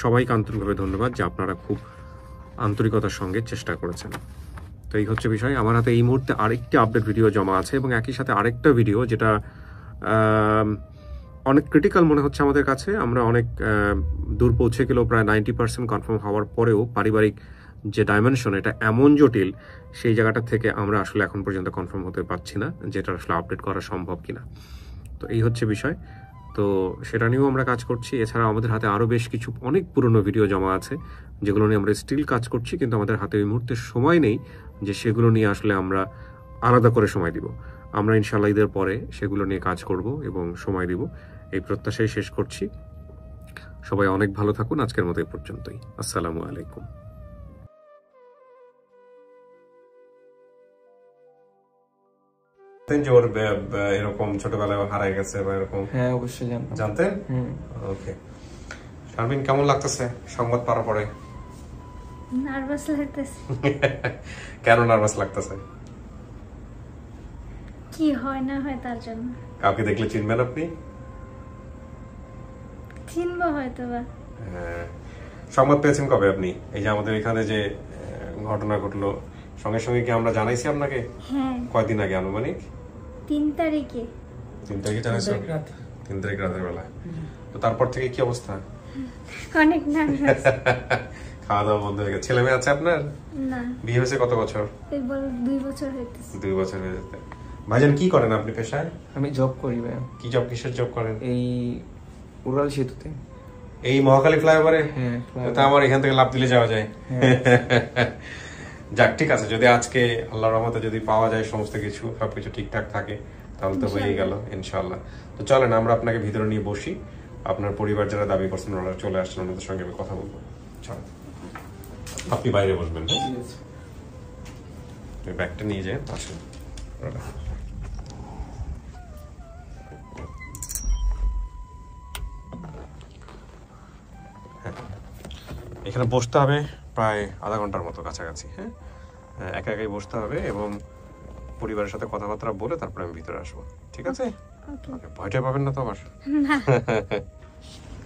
B: সবাইকে আন্তরিকভাবে ধন্যবাদ, যে আপনারা খুব আন্তরিকতার সঙ্গে চেষ্টা করেছেন। তো এই হচ্ছে বিষয়। আমার হাতে এই মুহূর্তে আরেকটি আপডেট ভিডিও জমা আছে, এবং একই সাথে আরেকটা ভিডিও যেটা অনেক ক্রিটিক্যাল মনে হচ্ছে আমাদের কাছে। আমরা অনেক দূর পৌঁছে গেলেও, প্রায় 90% কনফার্ম হওয়ার পরেও পারিবারিক যে ডাইমেনশন, এটা এমন জটিল, সেই জায়গাটা থেকে আমরা আসলে এখন পর্যন্ত কনফার্ম হতে পারছি না যেটা আসলে আপডেট করা সম্ভব কিনা। তো এই হচ্ছে বিষয়। তো সেটা নিয়েও আমরা কাজ করছি। এছাড়া আমাদের হাতে আরও বেশ কিছু অনেক পুরনো ভিডিও জমা আছে, যেগুলো নিয়ে আমরা স্টিল কাজ করছি, কিন্তু আমাদের হাতে এই মুহূর্তে সময় নেই যে সেগুলো নিয়ে আসলে আমরা আলাদা করে সময় দিব। আমরা ইনশাআল্লাহ ঈদের পরে সেগুলো নিয়ে কাজ করব এবং সময় দিব, এই প্রত্যাশাই শেষ করছি। সবাই অনেক ভালো থাকুন। আজকের মতো এই পর্যন্তই। আসসালামু আলাইকুম। যে ওর এরকম ছোটবেলায় হারাই গেছে বা এরকম?
F: হ্যাঁ, অবশ্যই
B: জানতেন। ওকে, শারমিন কেমন লাগতেছে সংবাদ পাওয়ার পরে?
C: নার্ভাস লাগতেছে।
B: কেন নার্ভাস লাগতেছে?
C: কি হয় না হয় তার জন্য।
B: কাউকে দেখলে চিনবেন আপনি?
C: চিনবো হয়তো বা।
B: সংবাদ পেয়েছেন কবে আপনি? এই যে আমাদের এখানে যে ঘটনা ঘটলো, সঙ্গে সঙ্গে কি আমরা জানাইছি আপনাকে?
C: হ্যাঁ,
B: কয়দিন আগে আনুমানিক?
C: 3 তারিখে।
B: 3 তারিখে জানাইছো? 3 তারিখ রাতের বেলা। তো তারপর থেকে কি অবস্থা?
C: অনেক নার্ভাস।
B: খাওয়া দাওয়া বন্ধ হয়ে গেছে? ছেলে মেয়ে আছে আপনার?
C: না।
B: বিয়ে হয়েছে কত বছর?
C: এবার 2 বছর হইতেছে।
B: 2 বছর হয়ে যেতে। ভাইজান কি করেন আপনি পেশায়?
F: আমি জব করি ভাই।
B: কি জব, কিসের জব করেন?
F: এই উড়াল সেতুতে।
B: এই মহাখালী ফ্লাইওভারে?
F: হ্যাঁ,
B: তা আমার এখান থেকে লাফ দিলে যাওয়া যায়। যাক, ঠিক আছে, যদি আজকে আল্লাহর রহমতে যদি পাওয়া যায় সমস্ত কিছু, সবকিছু ঠিকঠাক থাকে, তাহলে তো হয়েই গেল ইনশাআল্লাহ। তো চলেন আমরা আপনাকে ভিতরে নিয়ে বসি। আপনার পরিবার যারা দাবি করছেন ওরা চলে আসছেন, ওনাদের সঙ্গে আমি কথা বলবো। চল, আপনি বাইরে বসবেন। হ্যাঁ, ব্যাগটা নিয়ে যান, আসেন। এখানে বসতে হবে প্রায় আধা ঘন্টার মতো কাছাকাছি। হ্যাঁ, একা একাই বসতে হবে এবং পরিবারের সাথে কথাবার্তা বলে তারপরে আমি ভিতরে আসবো, ঠিক আছে? ওকে, ভয়টা পাবেন না তো আবার?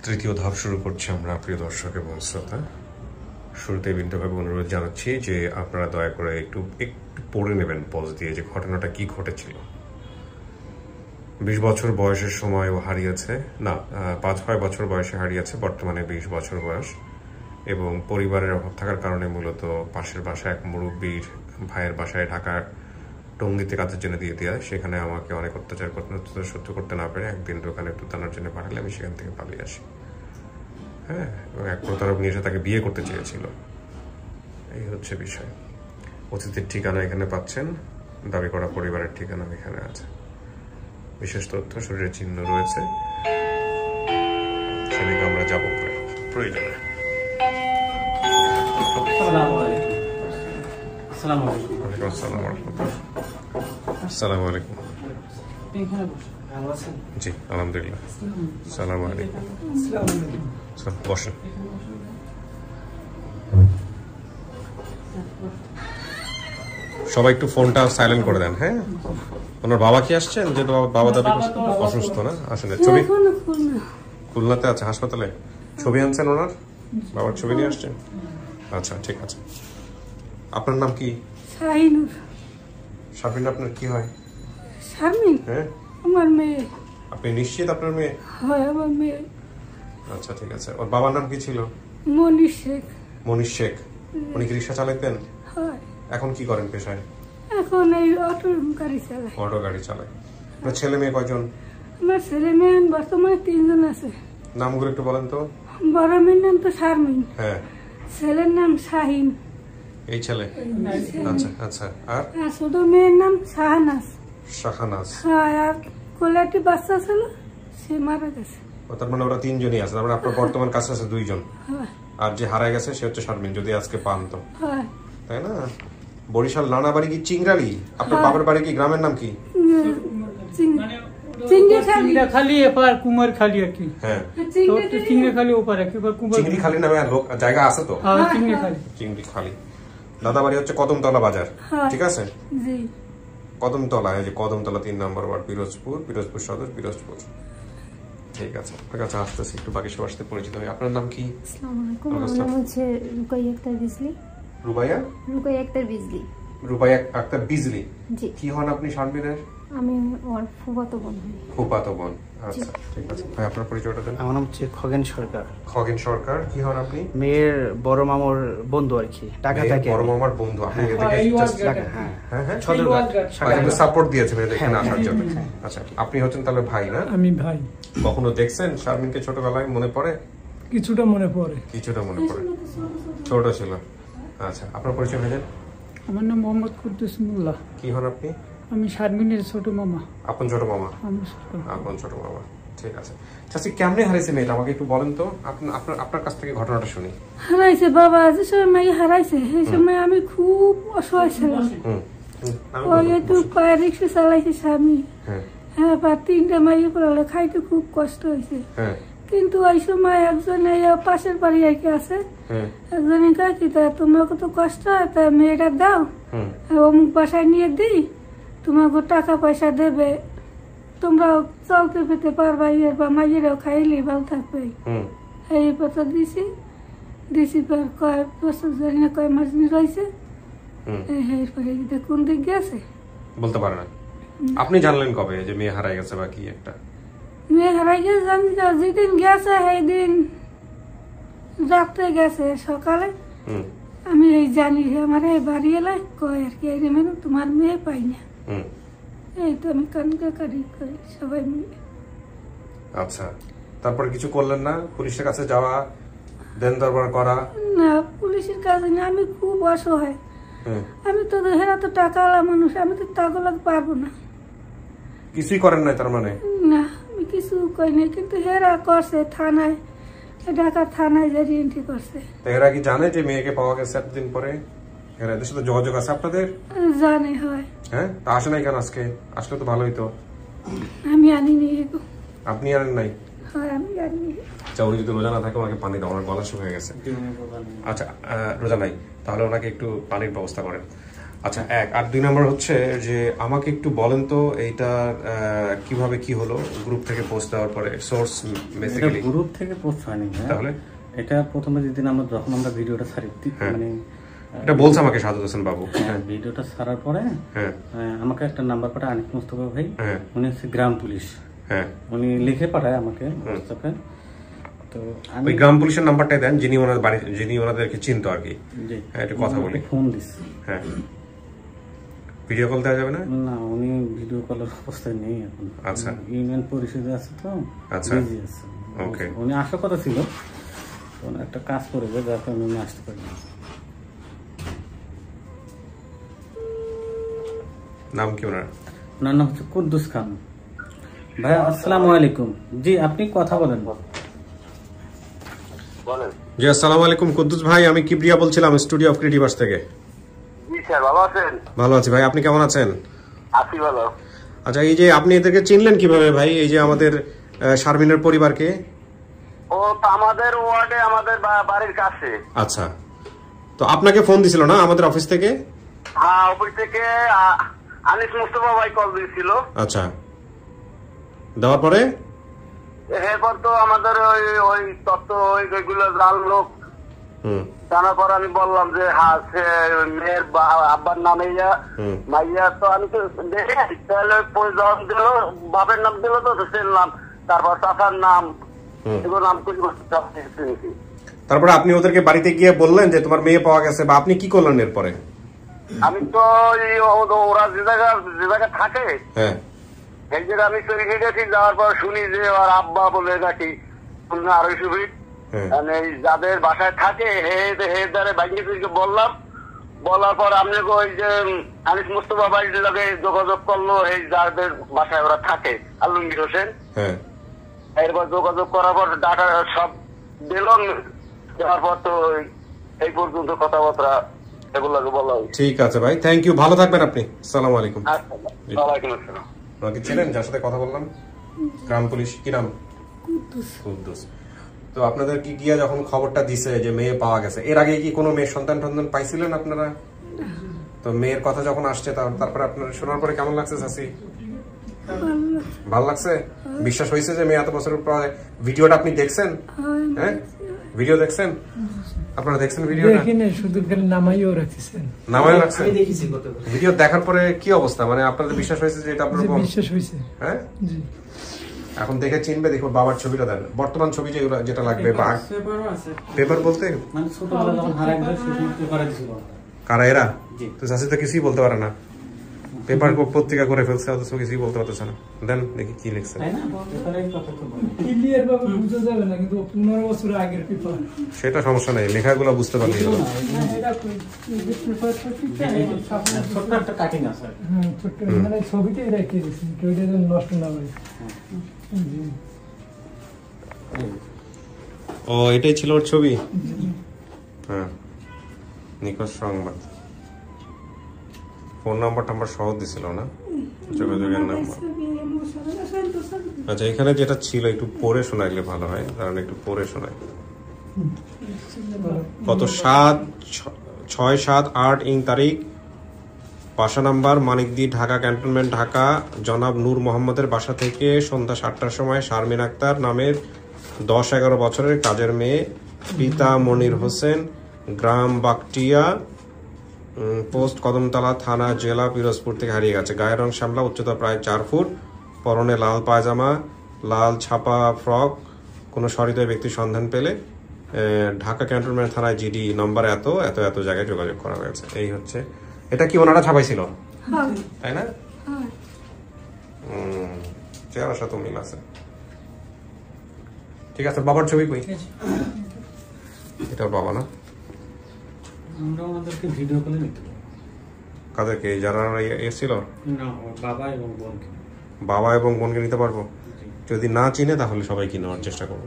B: তৃতীয় ধাপ শুরু করছি আমরা, প্রিয় দর্শক এবং শ্রোতা। শুরুতে বিনীতভাবে অনুরোধ জানাচ্ছি যে আপনারা দয়া করে একটু পড়ে নেবেন পজ দিয়ে, যে ঘটনাটা কি ঘটেছিল। 20 বছর বয়সের সময় ও হারিয়েছে, না 5-6 বছর বয়সে হারিয়েছে, বর্তমানে 20 বছর বয়স, এবং পরিবারের অভাব থাকার কারণে মূলত পাশের বাসায় এক মুরব্বীর ভাইয়ের বাসায় ঢাকার টঙ্গিতে কাজের জন্য দিয়ে দেয়। সেখানে আমাকে অনেক অত্যাচার সহ্য করতে না পেরে একদিন দোকানে একটু টানার জন্য পাঠালে আমি সেখান থেকে পালিয়ে আসি। হ্যাঁ, এবং এক প্রতারক নিয়ে এসে তাকে বিয়ে করতে চেয়েছিল। এই হচ্ছে বিষয়। অতিথির ঠিকানা এখানে পাচ্ছেন, দাবি করা পরিবারের ঠিকানা এখানে আছে। বিশেষ তথ্য, শরীরের চিহ্ন রয়েছে, সেদিকে আমরা যাবো প্রয়োজনে। আসসালামু আলাইকুম। জি, আলহামদুলিল্লাহ। আসসালামু আলাইকুম। বসেন। সবাই একটু ফোনটা সাইলেন্ট করে দেন। হ্যাঁ, ওনার বাবা কি আসছেন? যে বাবা দাবি অসুস্থ না? আসলে ছবি খুলনাতে আছে হাসপাতালে, ছবি আনছেন ওনার বাবার, ছবি নিয়ে আসছেন? আচ্ছা, ঠিক আছে। আপনার নাম কি?
A: শাহিনুর।
B: শারমিন আপনার কি হয়?
A: শারমিন?
B: হ্যাঁ,
A: আমার মেয়ে।
B: আপনি নিশ্চিত আপনার মেয়ে?
A: হয়, আমার মেয়ে।
B: আচ্ছা, ঠিক আছে। ওর বাবার নাম কি ছিল?
A: মনিশ শেখ।
B: মনিশ শেখ। উনি কি রিক্সা চালাতেন?
A: হয়।
B: এখন কি করেন পেশায়?
A: এখন এই অটো গাড়ি চালায়।
B: অটো গাড়ি চালায়। আপনার ছেলে মেয়ে কয়জন?
A: আমার ছেলে মেয়ে বর্তমানে 3 জন আছে।
B: নামগুলো একটু বলেন তো।
A: বড় মেয়ের নাম তো শারমিন।
B: হ্যাঁ।
A: ছেলের নাম শাহিন।
B: এই ছেলে? আচ্ছা আচ্ছা। আর
A: ছোট মেয়ের নাম শাহানাজ।
B: শাহানাজ।
A: হ্যাঁ, আর কোলে একটি বাচ্চা ছিল, সে মারা গেছে।
B: তার মানে ওরা 3 জনই আছে। তারপরে আপনার বর্তমান কাছে আছে 2 জন। আর যে হারায় গেছে সে হচ্ছে শারমিন, যদি আজকে পান তো। তাই না? বরিশাল নানা বাড়ি কি চিংড়ালি? আপনার বাবার বাড়ি কি, গ্রামের নাম কি?
D: চিংড়িখালি এপার কুমারখালি আর কি।
B: হ্যাঁ,
D: চিংড়িখালি ওপার একেবারে
B: চিংড়িখালি নামে লোক জায়গা আছে তো?
D: চিংড়িখালি।
B: চিংড়িখালি। দাদা বাড়ি হচ্ছে কদমতলা বাজার, ঠিক আছে?
A: জি।
B: কদমতলা, এই যে কদমতলা 3 নম্বর ওয়ার্ড, পিরোজপুর, পিরোজপুর সদর, পিরোজপুর। ঠিক আছে, আপনার কাছে আসতেছি, একটু বাকি সবার সাথে পরিচিত হই। আপনার নাম কি?
G: আসসালামু আলাইকুম, আমার নাম হচ্ছে রুকাইয়া আক্তার বিজলি।
B: রুবাইয়া?
G: রুকাইয়া আক্তার বিজলি।
B: রুবাইয়া আক্তার বিজলি।
G: জি।
B: কি হন আপনি শারমিনের?
G: আমি ওর ফুফাতো বোন হই।
B: ফুফাতো বোন, আচ্ছা ঠিক আছে। ভাই আপনার পরিচয়টা দেন।
H: আমার নাম হচ্ছে খগেন সরকার।
B: খগেন সরকার। কি হন আপনি?
H: মেয়ের বড় মামার বন্ধু আর কি, টাকা থাকে।
B: বড় মামার বন্ধু। আপনি এদিকে
H: হ্যাঁ
B: হ্যাঁ
H: সদরঘাট
B: সাপোর্ট দিয়েছেন এখানে আসার জন্য। আচ্ছা, আপনি হচ্ছেন তাহলে ভাই না?
D: আমি ভাই।
B: কখনো দেখছেন শারমিনকে ছোটবেলায়? মনে পড়ে?
D: কিছুটা মনে পড়ে।
B: কিছুটা মনে পড়ে, ছোট ছিল। আচ্ছা, আপনার পরিচয় ভাইজান?
D: আমার নাম মোহাম্মদ কুদ্দুস মোল্লা।
B: কি হন আপনি?
D: আমি শারমিনের ছোট মামা।
B: আপন ছোট মামা?
D: আমার ছোট মামা।
B: আপন ছোট মামা, ঠিক আছে। চাচি কেমনে হারাইছে মেয়েটা আমাকে একটু বলেন তো, আপনার কাছ থেকে ঘটনাটা শুনি।
A: হারাইছে বাবা, যে সময় মেয়ে হারাইছে সেই সময় আমি খুব অসহায় ছিলাম। ওই একটু পায়ে রিক্সা চালাইছে স্বামী। হ্যাঁ, বা 3টা মেয়ে পড়ালে খাইতে খুব কষ্ট হয়েছে। কিন্তু ওই সময় একজন পাশের বাড়ি আর কি আছে, একজন কি তা তোমাকে তো কষ্ট হয়, তা মেয়েটা দাও, অমুক বাসায় নিয়ে দিই, তোমাকে টাকা পয়সা দেবে, তোমরা চলতে ফিরতে পারবা, বা মাইয়েরাও খাইলে ভালো থাকবে। এই কথা দিছি পর কয় বছর জানি না কয় মাস দিন রয়েছে। এরপরে কোন দিক গেছে
B: বলতে পারে না। আপনি জানলেন কবে যে মেয়ে হারাই গেছে বা কি একটা?
A: মেয়ে হারাই গেছে জানি না, যেদিন গেছে সেই দিন রাত্রে গেছে, সকালে আমি এই জানি আমার এই বাড়ি এলাই কয় আর কি, এই মেনু তোমার মেয়ে পাই না। এই তো আমি কান্নাকাটি করি সবাই মিলে।
B: আচ্ছা, তারপর কিছু করলেন না? পুলিশের কাছে যাওয়া, দেন দরবার করা?
A: না, পুলিশের কাছে না, আমি খুব অসহায়। আমি তো হেরা তো টাকাওয়ালা মানুষ, আমি তো টাকা পারবো না।
B: কিছুই করেন নাই তার মানে?
A: না, আমি কিছু করি নাই, কিন্তু হেরা করছে থানায়, ঢাকা থানায় যে এন্ট্রি করছে।
B: এরা কি জানে যে মেয়েকে পাওয়া গেছে এতদিন পরে? এরা এদের সাথে যোগাযোগ আছে আপনাদের?
A: জানে হয়।
B: হ্যাঁ, তা আসে নাই কেন আজকে? আসলে তো ভালোই তো।
A: আমি আনিনি।
B: আপনি আনেন নাই?
A: হয়, আমি আনিনি।
B: আচ্ছা, উনি যদি রোজা না থাকে ওনাকে পানি দাও, ওনার গলা শুকিয়ে গেছে। আচ্ছা, রোজা নাই, তাহলে ওনাকে একটু পানির ব্যবস্থা করেন। আচ্ছা, 1 আর 2 নম্বর হচ্ছে যে আমাকে একটু বলেন তো এইটা কিভাবে কি হলো গ্রুপ থেকে পোস্ট দেওয়ার পরে? সোর্স বেসিক্যালি
E: গ্রুপ থেকে পোস্ট হয়নি।
B: তাহলে
E: এটা প্রথমে যেদিন যখন আমরা ভিডিওটা ছাড়ি, মানে
B: এটা বলছে আমাকে সাদত হোসেন বাবু,
E: ভিডিওটা ছাড়ার পরে আমাকে একটা নাম্বার পাঠায় আনিক মুস্তফা ভাই, উনি হচ্ছে গ্রাম পুলিশ। উনি লিখে পাঠায় আমাকে হোয়াটসঅ্যাপে। তো
B: ওই গ্রাম পুলিশের নাম্বারটা দেন যিনি ওনার বাড়ি, যিনি ওনাদেরকে চিনতো আর কি। হ্যাঁ, একটু কথা বলি।
E: ফোন দিচ্ছি।
B: হ্যাঁ, ভিডিও কল দেওয়া যাবে না?
E: না, উনি ভিডিও কলের অবস্থায় নেই এখন।
B: আচ্ছা,
E: ইউনিয়ন পরিষদে আছে তো।
B: আচ্ছা,
E: বিজি আছে। ওকে, উনি আসার কথা ছিল, একটা কাজ করে যার কারণে উনি আসতে পারেন।
B: নাম কি ওনার?
E: ওনার নাম হচ্ছে কুদ্দুস খান। ভাই আসসালামু আলাইকুম। জি, আপনি কথা বলেন।
B: জি, আসসালামু আলাইকুম কুদ্দুস ভাই, আমি কিবরিয়া বলছিলাম স্টুডিও অফ ক্রিয়েটিভার্স থেকে।
I: জি স্যার, ভালো আছেন?
B: ভালো আছি ভাই, আপনি কেমন আছেন?
I: আছি ভালো।
B: আচ্ছা, এই যে আপনি এদেরকে চিনলেন কিভাবে ভাই, এই যে আমাদের শারমিনের পরিবারকে?
I: ও তো আমাদের ওয়ার্ডে, আমাদের বাড়ির কাছে।
B: আচ্ছা, তো আপনাকে ফোন দিছিল না আমাদের অফিস থেকে?
I: হ্যাঁ, অফিস থেকে আনিস মুস্তফা ভাই কল দিয়েছিল।
B: আচ্ছা, দেওয়ার পরে
I: এরপর তো আমাদের ওই তত্ত্ব ওইগুলো জানলো। জানার পর আমি বললাম যে হ্যাঁ, সে মেয়ের আব্বার নামে মাইয়া, তো আমি তো দেখে তাহলে যখন দিল বাপের নাম দিল তো সে নাম, তারপর চাচার নাম, এগুলো নাম করে।
B: তারপরে আপনি ওদেরকে বাড়িতে গিয়ে বললেন যে তোমার মেয়ে পাওয়া গেছে, বা আপনি কি করলেন এরপরে?
I: আমি তো ওরা যে জায়গায় থাকে এই জায়গায় আমি চলে গেছি। যাওয়ার পর শুনি যে ওর আব্বা বলে নাকি 250 ফিট, মানে যাদের বাসায় থাকে হে দ্বারে বাইকে বললাম, বলার পর আপনি ওই যে আনিস মুস্তফা ভাইয়ের লগে যোগাযোগ করলো, এই যাদের বাসায় ওরা থাকে, আলমগীর হোসেন।
B: হ্যাঁ,
I: এরপর যোগাযোগ করার পর ডাটা সব দিলাম, দেওয়ার পর তো এই পর্যন্ত কথাবার্তা এগুলোকে বলা হয়েছে।
B: ঠিক আছে ভাই, থ্যাংক ইউ, ভালো থাকবেন আপনি। আসসালামু আলাইকুম।
I: ওয়ালাইকুম আসসালাম।
B: ওনাকে ছিলেন যার সাথে কথা বললাম, গ্রাম পুলিশ, কি নাম? কুদ্দুস। তো আপনাদের কি গিয়া যখন খবরটা দিছে যে মেয়ে পাওয়া গেছে, এর আগে কি কোনো মেয়ের সন্তান পাইছিলেন আপনারা? তো মেয়ের কথা যখন আসছে তারপরে আপনার শোনার পরে কেমন লাগছে চাচি? ভালো লাগছে? বিশ্বাস হয়েছে যে মেয়ে এত বছর পরে? ভিডিওটা আপনি দেখছেন? হ্যাঁ, ভিডিও দেখছেন? আপনারা দেখছেন ভিডিওটা?
D: দেখিনি, শুধু খালি নামাইও রাখছেন।
B: নামাইও রাখছেন?
H: আমি দেখেছি গতকাল।
B: ভিডিও দেখার পরে কি অবস্থা, মানে আপনাদের বিশ্বাস হয়েছে যে এটা আপনার
D: বিশ্বাস হয়েছে?
B: হ্যাঁ,
D: জি।
B: এখন দেখে চিনবে, দেখো বাবার ছবিটা দেন, বর্তমান ছবি যেটা লাগবে। পেপার বলতে
E: মানে ছোটবেলা যখন হারাই গেছে সেই সময় পেপারে দিছিল।
B: কারা এরা? তো চাষি তো কিছুই বলতে পারে না, পেপার পত্রিকা করে ফেলছে, অথচ কিছুই বলতে পারতেছে না। দেন দেখি কি লিখছে।
D: ক্লিয়ার ভাবে বুঝা যাবে না, কিন্তু 15 বছর আগের পেপার।
B: সেটা সমস্যা নেই, লেখাগুলো বুঝতে পারলি।
E: ছোট্ট একটা কাটিং আছে,
D: মানে ছবিটাই রেখে দিয়েছি, কেউটা যেন নষ্ট না হয়।
B: ও, এটাই ছিল ওর ছবি। হ্যাঁ, নিখোঁজ সংবাদ। ফোন নাম্বার সহ দিছিল না, যোগাযোগের নাম্বার। আচ্ছা, এখানে যেটা ছিল একটু পড়ে শোনাইলে ভালো হয়, কারণ একটু পড়ে শোনাই। কত 6/7/8 ইং তারিখ, বাসা নাম্বার মানিকদি, ঢাকা ক্যান্টনমেন্ট, ঢাকা। জনাব নূর মোহাম্মদের বাসা থেকে সন্ধ্যা 7টার সময় শারমিন আক্তার নামের 10-11 বছরের কাজের মেয়ে, পিতা মনির হোসেন, গ্রাম বাকটিয়া, পোস্ট কদমতলা, থানা জেলা পিরোজপুর থেকে হারিয়ে গেছে। গায়ের রং শ্যামলা, উচ্চতা প্রায় 4 ফুট, পরনে লাল পায়জামা, লাল ছাপা ফ্রক। কোনো সহৃদয় ব্যক্তির সন্ধান পেলে ঢাকা ক্যান্টনমেন্ট থানায় জিডি নম্বর এত এত এত জায়গায় যোগাযোগ করা হয়েছে। এই হচ্ছে, এটা কি ওনারা ছাপাইছিল তাই না? চেহারা সাথে মিল আছে। ঠিক আছে, বাবার ছবি কই? এটা বাবা না?
E: আমরা ওনাদেরকে ভিডিও কলে নিতে পারি।
B: কাদেরকে? যারা এসেছিল?
E: না, বাবা এবং বোনকে।
B: বাবা এবং বোনকে নিতে পারবো? যদি না চিনে তাহলে সবাইকে নেওয়ার চেষ্টা করবো।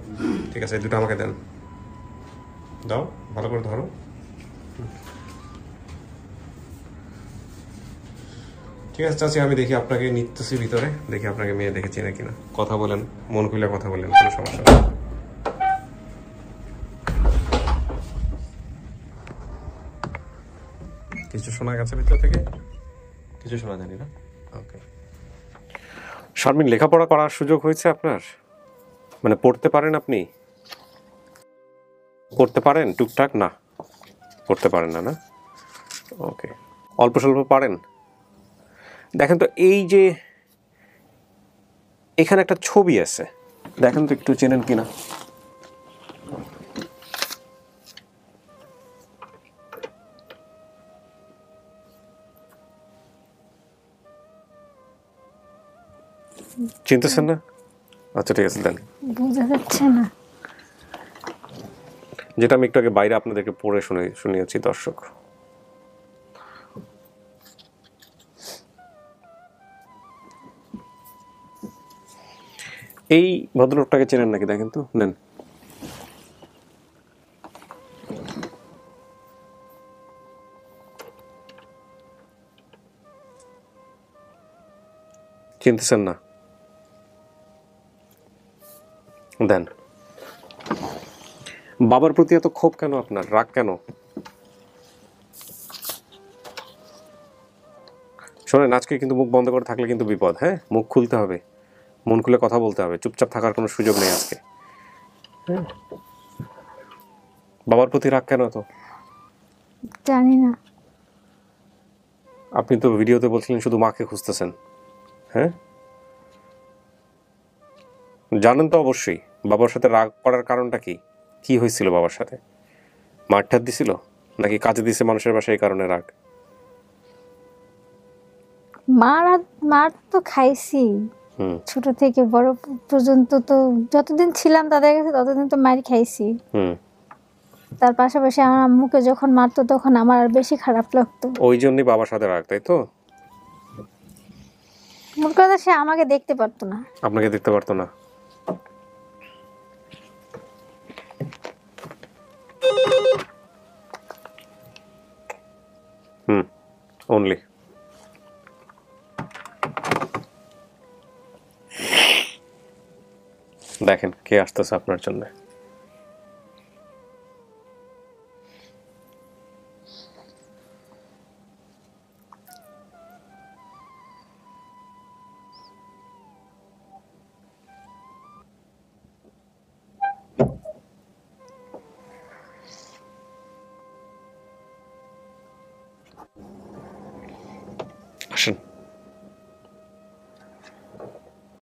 B: ঠিক আছে, এই দুটো আমাকে দেন, দাও, ভালো করে ধরো। ঠিক আছে চাচি, আমি দেখি আপনাকে নিতেছি ভিতরে, দেখি আপনাকে মেয়ে দেখে চিনে কিনা। কথা বলেন, মন খুলে কথা বলেন, কোনো সমস্যা নেই। কিছু শোনা গেছে ভিতর থেকে? কিছু শোনা জানি না। ওকে, শারমিন, লেখাপড়া করার সুযোগ হয়েছে আপনার? মানে পড়তে পারেন আপনি? পড়তে পারেন টুকটাক? না, পড়তে পারেন না। না, ওকে, অল্প স্বল্প পারেন। দেখেন তো, এই যে এখানে একটা ছবি আছে, দেখেন তো একটু চেনেন কিনা। চিনতেছেন না? আচ্ছা ঠিক আছে, দেন।
C: বোঝা যাচ্ছে না।
B: যেটা আমি একটু আগে বাইরে আপনাদেরকে পড়ে শুনিয়েছি দর্শক। এই ভদ্রলোকটাকে চেনেন নাকি দেখেন তো, নেন। চিনতেছেন না? দেন। বাবার প্রতি এত ক্ষোভ কেন আপনার, রাগ কেন? শোনেন, আজকে কিন্তু মুখ বন্ধ করে থাকলে কিন্তু বিপদ। হ্যাঁ, মুখ খুলতে হবে, মন খুলে কথা বলতে হবে, চুপচাপ থাকার কোনো সুযোগ নেই আজকে। বাবার প্রতি রাগ কেন তো?
C: জানি না।
B: আপনি তো ভিডিওতে বলছিলেন শুধু মাকে খুঁজতেছেন। হ্যাঁ, জানেন তো অবশ্যই বাবার সাথে রাগ করার কারণটা কি? কি হয়েছিল বাবার সাথে? মারঠার দিছিল নাকি কাজে দিছে মানুষের বাসায়, এই কারণে রাগ?
C: মার তো খাইছি ছোট থেকে বড় পর্যন্ত, তো যতদিন ছিলাম তাদের কাছে ততদিন তো মার খাইছি। তার পাশাপাশি আমার আম্মুকে যখন মারতো তখন আমার আর বেশি খারাপ লাগতো।
B: ওই জন্যই বাবার সাথে রাগ, তাই তো?
C: মোট কথা সে আমাকে দেখতে পারতো না।
B: আপনাকে দেখতে পারতো না? অনলি দেখেন কে আসতেছে আপনার জন্য।